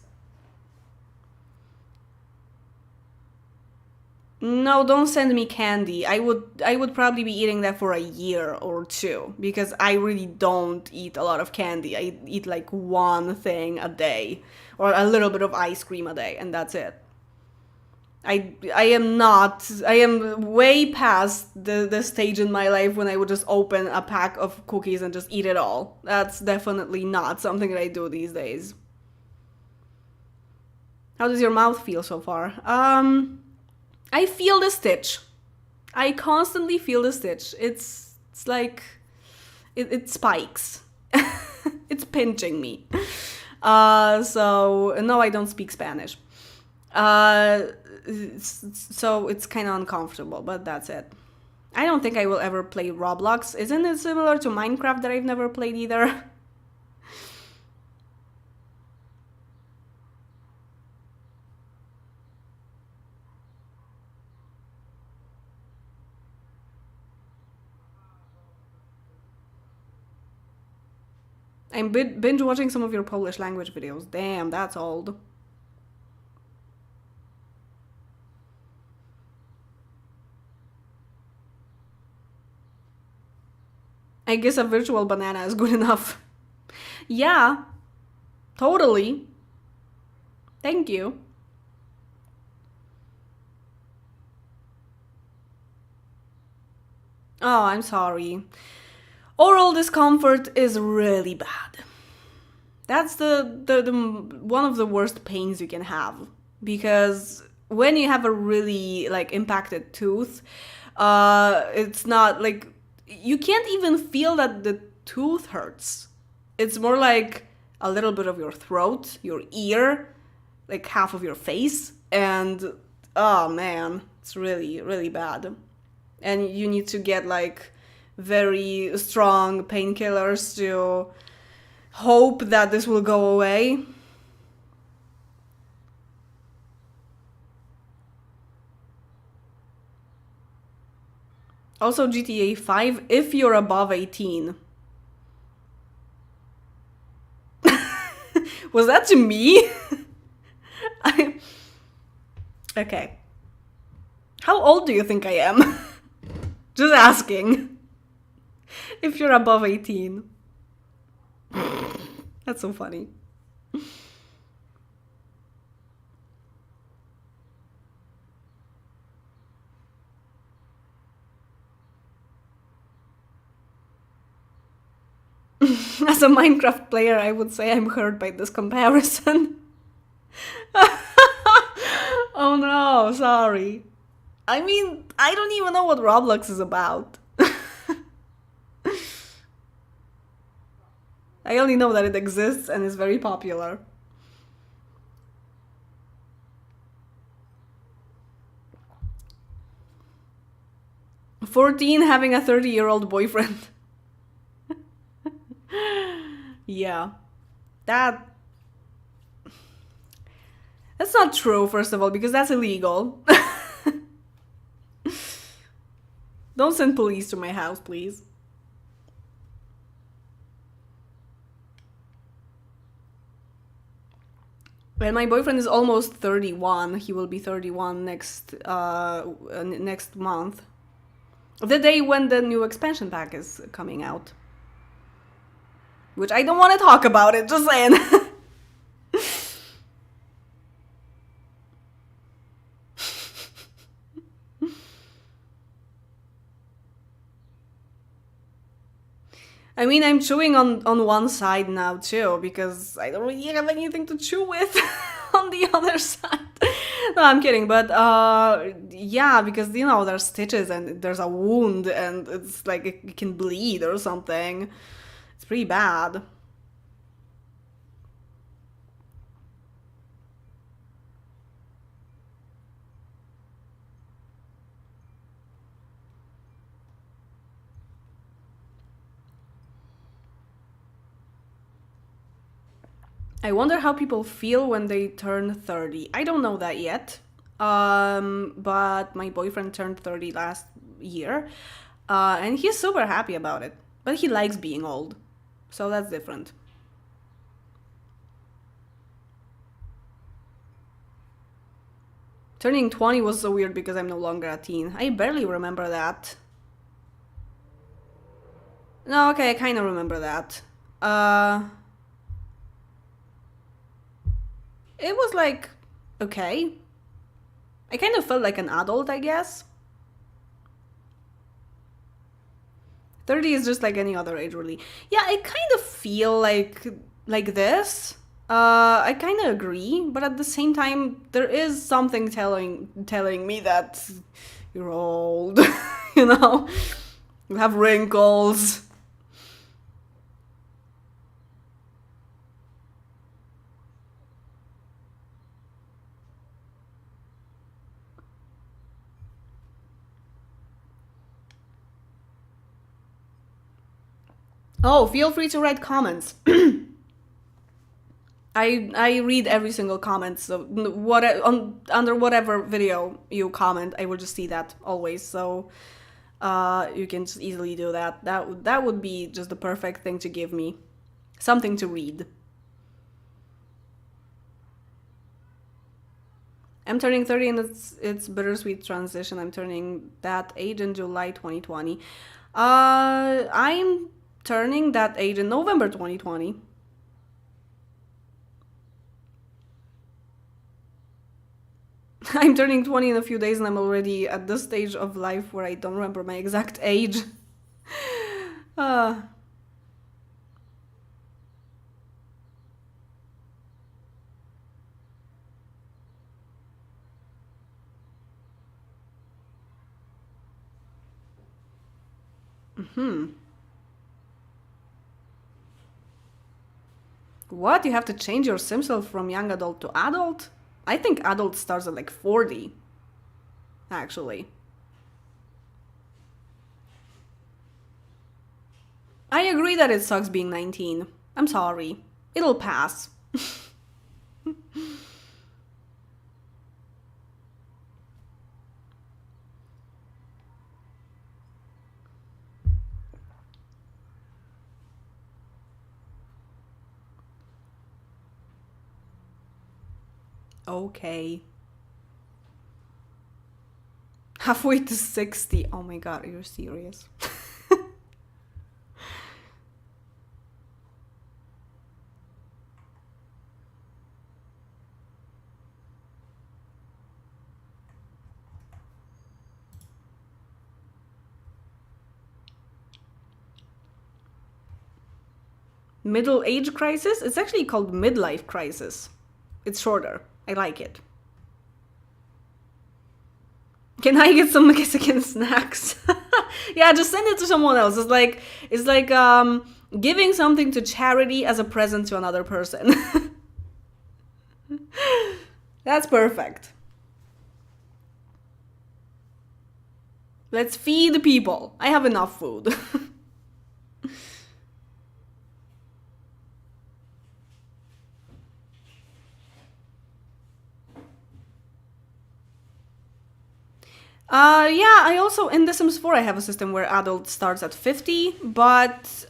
A: No, don't send me candy. I would probably be eating that for a year or two, because I really don't eat a lot of candy. I eat like one thing a day, or a little bit of ice cream a day, and that's it. I am way past the stage in my life when I would just open a pack of cookies and just eat it all. That's definitely not something that I do these days. How does your mouth feel so far? I feel the stitch. I constantly feel the stitch. It's like it spikes. It's pinching me. So no, I don't speak Spanish. Uh, so it's kind of uncomfortable, but that's it. I don't think I will ever play Roblox. Isn't it similar to Minecraft that I've never played either? I'm binge watching some of your Polish language videos. Damn, that's old. I guess a virtual banana is good enough. Yeah, totally. Thank you. Oh, I'm sorry. Oral discomfort is really bad. That's the one of the worst pains you can have, because when you have a really like impacted tooth, it's not like you can't even feel that the tooth hurts. It's more like a little bit of your throat, your ear, like half of your face, and oh man, it's really, really bad. And you need to get like very strong painkillers to hope that this will go away. Also, GTA 5, if you're above 18. Was that to me? Okay. How old do you think I am? Just asking. If you're above 18. That's so funny. As a Minecraft player, I would say I'm hurt by this comparison. Oh no, sorry. I mean, I don't even know what Roblox is about. I only know that it exists and is very popular. "14 having a 30-year-old boyfriend." Yeah. That's not true, first of all, because that's illegal. Don't send police to my house, please. Well, my boyfriend is almost 31. He will be 31 next month. The day when the new expansion pack is coming out. Which I don't want to talk about it, just saying. I mean, I'm chewing on one side now too, because I don't really have anything to chew with on the other side. No, I'm kidding, but yeah, because you know there's stitches and there's a wound and it's like it can bleed or something. It's pretty bad. I wonder how people feel when they turn 30. I don't know that yet. But my boyfriend turned 30 last year. And he's super happy about it. But he likes being old. So that's different. Turning 20 was so weird because I'm no longer a teen. I barely remember that. No, okay, I kind of remember that. It was like, okay. I kind of felt like an adult, I guess. 30 is just like any other age, really. Yeah, I kind of feel like this. I kind of agree, but at the same time, there is something telling me that you're old. You know, you have wrinkles. Oh, feel free to write comments. I read every single comment, so under whatever video you comment, I will just see that always. So you can just easily do that. That would be just the perfect thing to give me, something to read. I'm turning 30 and it's bittersweet transition. I'm turning that age in July 2020. I'm turning that age in November 2020. I'm turning 20 in a few days and I'm already at this stage of life where I don't remember my exact age. What? You have to change your sim self from young adult to adult? I think adult starts at like 40, actually. I agree that it sucks being 19. I'm sorry. It'll pass. Okay. Halfway to 60. Oh my god, are you serious? Middle age crisis? It's actually called midlife crisis. It's shorter. I like it. Can I get some Mexican snacks? Yeah, just send it to someone else. It's like giving something to charity as a present to another person. That's perfect. Let's feed the people. I have enough food. Yeah, I also, in The Sims 4, I have a system where adult starts at 50, but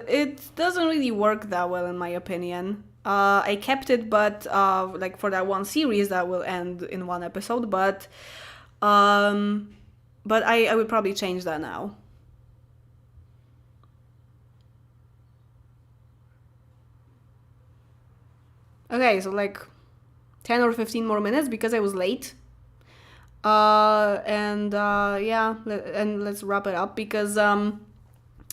A: it doesn't really work that well, in my opinion. I kept it, but like for that one series that will end in one episode, but I would probably change that now. Okay, so like 10 or 15 more minutes because I was late. Yeah, and let's wrap it up because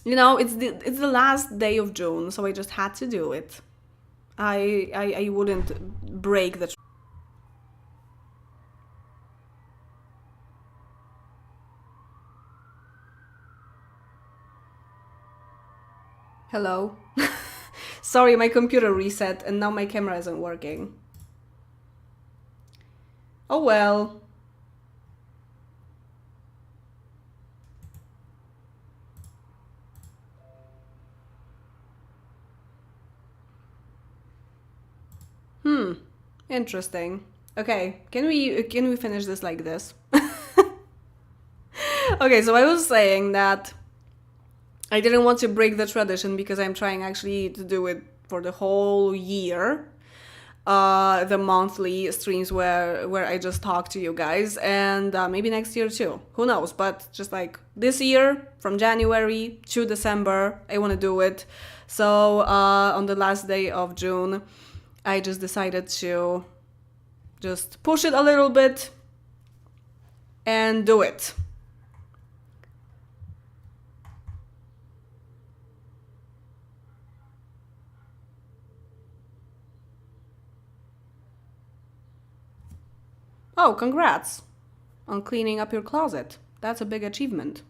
A: it's the last day of June, so I just had to do it. I wouldn't break the. Hello. Sorry, my computer reset and now my camera isn't working. Oh well. Interesting. Okay, can we finish this like this? Okay, so I was saying that I didn't want to break the tradition because I'm trying actually to do it for the whole year. The monthly streams where I just talk to you guys, and maybe next year too. Who knows? But just like this year, from January to December, I want to do it. So on the last day of June, I just decided to just push it a little bit and do it. Oh, congrats on cleaning up your closet. That's a big achievement.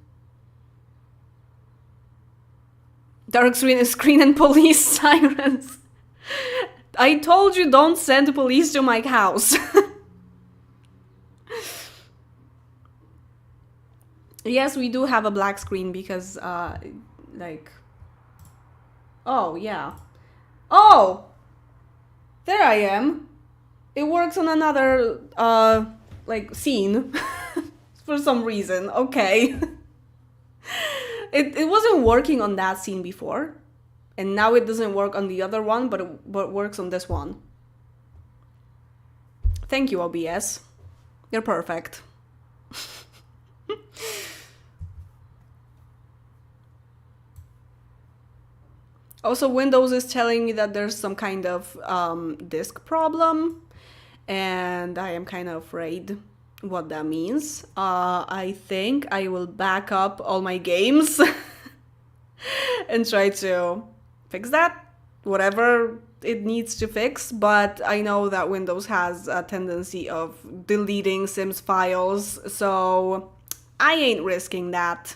A: Dark screen and police sirens. I told you don't send police to my house. Yes, we do have a black screen because, like... Oh, yeah. Oh! There I am. It works on another, like, scene. For some reason. Okay. It wasn't working on that scene before. And now it doesn't work on the other one, but it works on this one. Thank you, OBS. You're perfect. Also, Windows is telling me that there's some kind of disk problem, and I am kind of afraid what that means. I think I will back up all my games and try to fix that, whatever it needs to fix, but I know that Windows has a tendency of deleting Sims files, so I ain't risking that.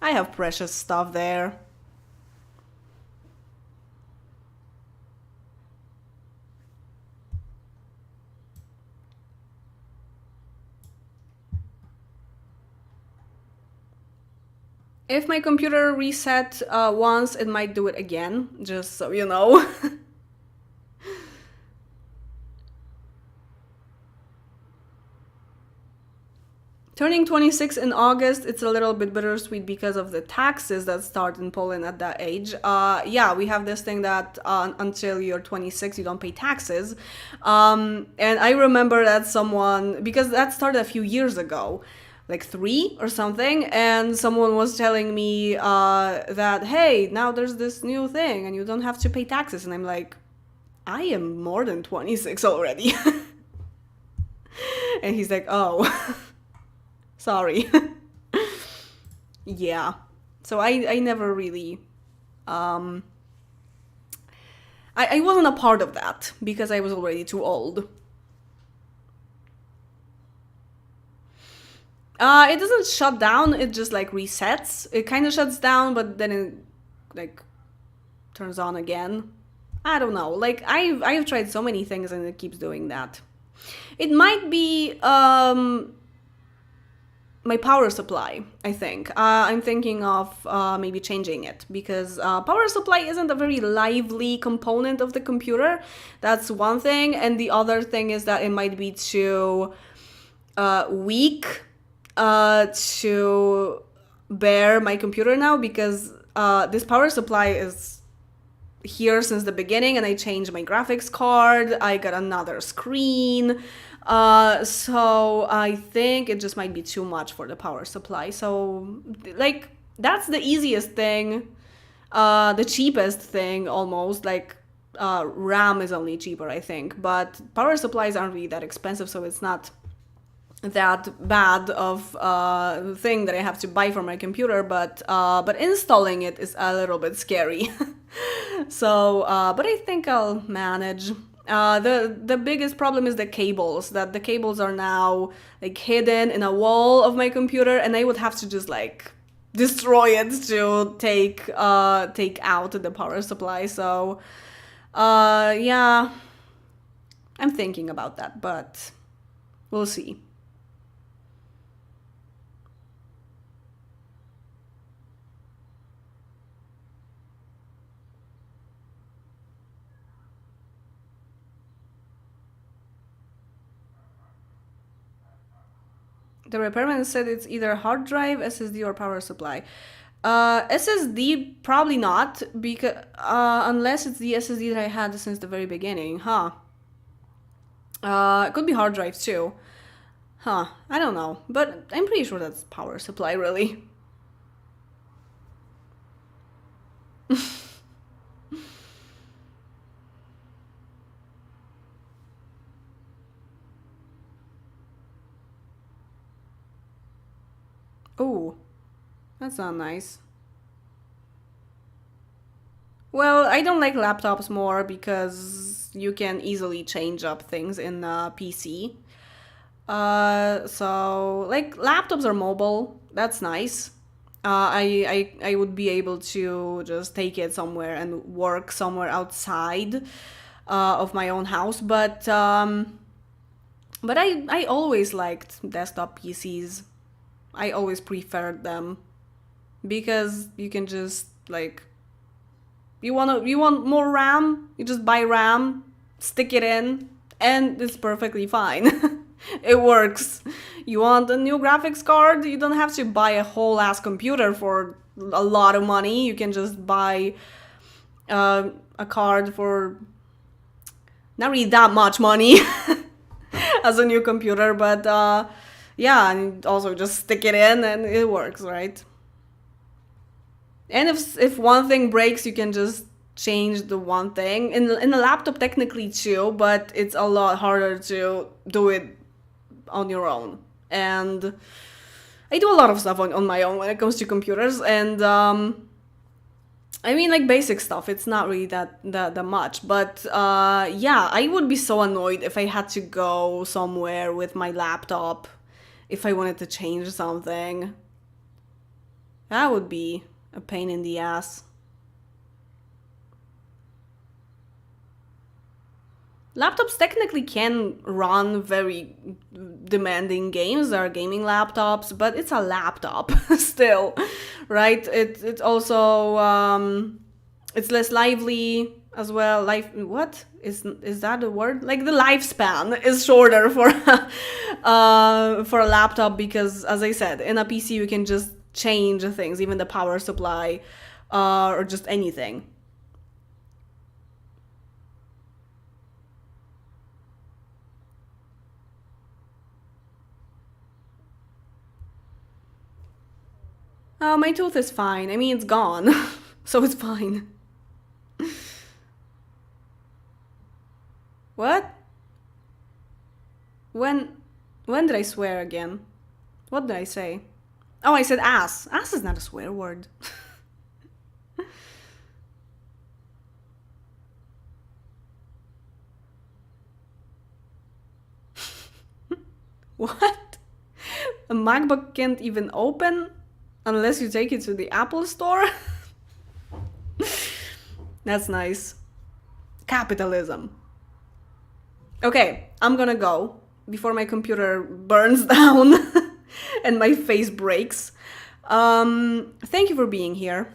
A: I have precious stuff there. If my computer reset once, it might do it again, just so you know. Turning 26 in August, it's a little bit bittersweet because of the taxes that start in Poland at that age. Yeah, we have this thing that until you're 26, you don't pay taxes. And I remember that someone, because that started a few years ago, like 3 or something, and someone was telling me that, hey, now there's this new thing and you don't have to pay taxes. And I'm like, I am more than 26 already. And he's like, oh. Sorry. Yeah. So I never really I wasn't a part of that because I was already too old. It doesn't shut down, it just like resets. It kind of shuts down, but then it like turns on again. I don't know. Like I've tried so many things and it keeps doing that. It might be my power supply, I think. I'm thinking of maybe changing it because power supply isn't a very lively component of the computer. That's one thing. And the other thing is that it might be too weak to bear my computer now because this power supply is here since the beginning and I changed my graphics card. I got another screen. So I think it just might be too much for the power supply. So like that's the easiest thing, the cheapest thing almost. Like RAM is only cheaper, I think, but power supplies aren't really that expensive, so it's not that bad of thing that I have to buy for my computer. But installing it is a little bit scary. So but I think I'll manage. The biggest problem is the cables, that the cables are now like hidden in a wall of my computer and I would have to just like destroy it to take out the power supply. So yeah, I'm thinking about that, but we'll see. The repairman said it's either hard drive, SSD, or power supply. SSD, probably not, because unless it's the SSD that I had since the very beginning, huh? It could be hard drive too. Huh, I don't know, but I'm pretty sure that's power supply, really. Oh, that's not nice. Well, I don't like laptops more because you can easily change up things in a PC. So like laptops are mobile. That's nice. I would be able to just take it somewhere and work somewhere outside of my own house. But I always liked desktop PCs. I always preferred them because you can just like you want more RAM, you just buy RAM, stick it in, and it's perfectly fine. It works. You want a new graphics card, you don't have to buy a whole ass computer for a lot of money. You can just buy a card for not really that much money as a new computer, but yeah, and also just stick it in and it works, right? And if one thing breaks, you can just change the one thing. In a laptop, technically too, but it's a lot harder to do it on your own. And I do a lot of stuff on my own when it comes to computers. And I mean, like basic stuff. It's not really that much. But yeah, I would be so annoyed if I had to go somewhere with my laptop if I wanted to change something. That would be a pain in the ass. Laptops technically can run very demanding games. There are gaming laptops, but it's a laptop still, right? It's also it's less lively as well. What is that a word? Like the lifespan is shorter for a laptop because, as I said, in a PC you can just change things, even the power supply, or just anything. My tooth is fine. I mean, it's gone, so it's fine. What? When did I swear again? What did I say? Oh, I said ass. Ass is not a swear word. What? A MacBook can't even open unless you take it to the Apple store? That's nice. Capitalism. Okay, I'm gonna go before my computer burns down and my face breaks. Thank you for being here.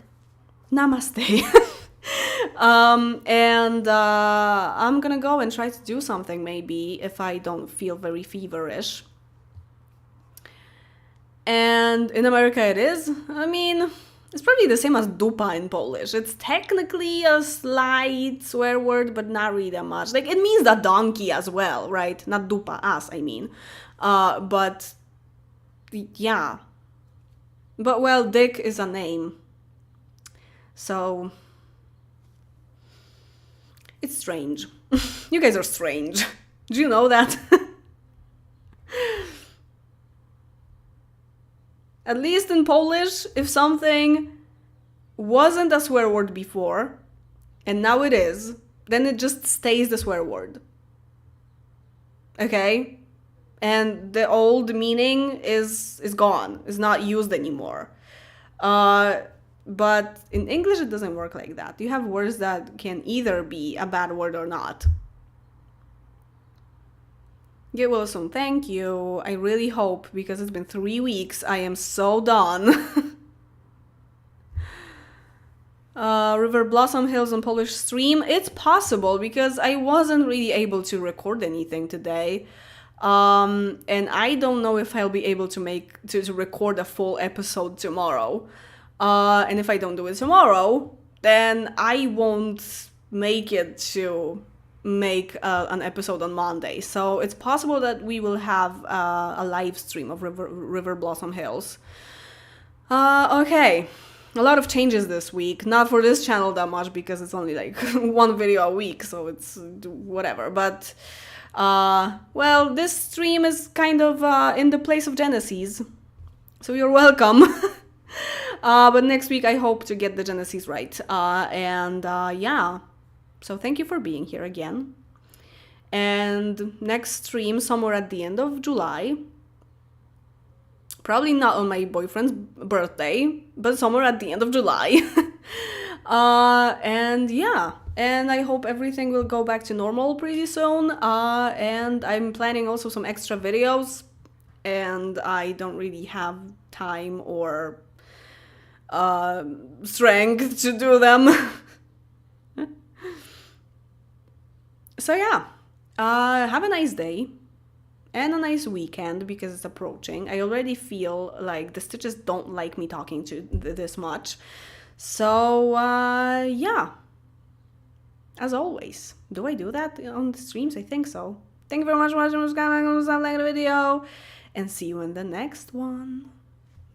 A: Namaste. And I'm gonna go and try to do something maybe if I don't feel very feverish. And in America it is. I mean, it's probably the same as dupa in Polish. It's technically a slight swear word, but not really that much. Like, it means the donkey as well, right? Not dupa, ass, I mean. But, yeah. But, well, dick is a name. So, it's strange. You guys are strange. Do you know that? At least in Polish, if something wasn't a swear word before, and now it is, then it just stays the swear word. Okay? And the old meaning is gone, is not used anymore. But in English, it doesn't work like that. You have words that can either be a bad word or not. Get well soon. Thank you. I really hope, because it's been 3 weeks. I am so done. River Blossom Hills on Polish stream. It's possible because I wasn't really able to record anything today. And I don't know if I'll be able to record a full episode tomorrow. And if I don't do it tomorrow, then I won't make it to make an episode on Monday. So it's possible that we will have a live stream of River Blossom Hills. Okay, a lot of changes this week. Not for this channel that much because it's only like one video a week, so it's whatever. But well, this stream is kind of in the place of Genesis, so you're welcome. But next week I hope to get the Genesis right. Yeah. So thank you for being here again. And next stream somewhere at the end of July. Probably not on my boyfriend's birthday, but somewhere at the end of July. And yeah, and I hope everything will go back to normal pretty soon. And I'm planning also some extra videos, and I don't really have time or strength to do them. So yeah, have a nice day and a nice weekend because it's approaching. I already feel like the stitches don't like me talking to this much. So yeah, as always, do I do that on the streams? I think so. Thank you very much for watching. I'm gonna stop liking the video and see you in the next one.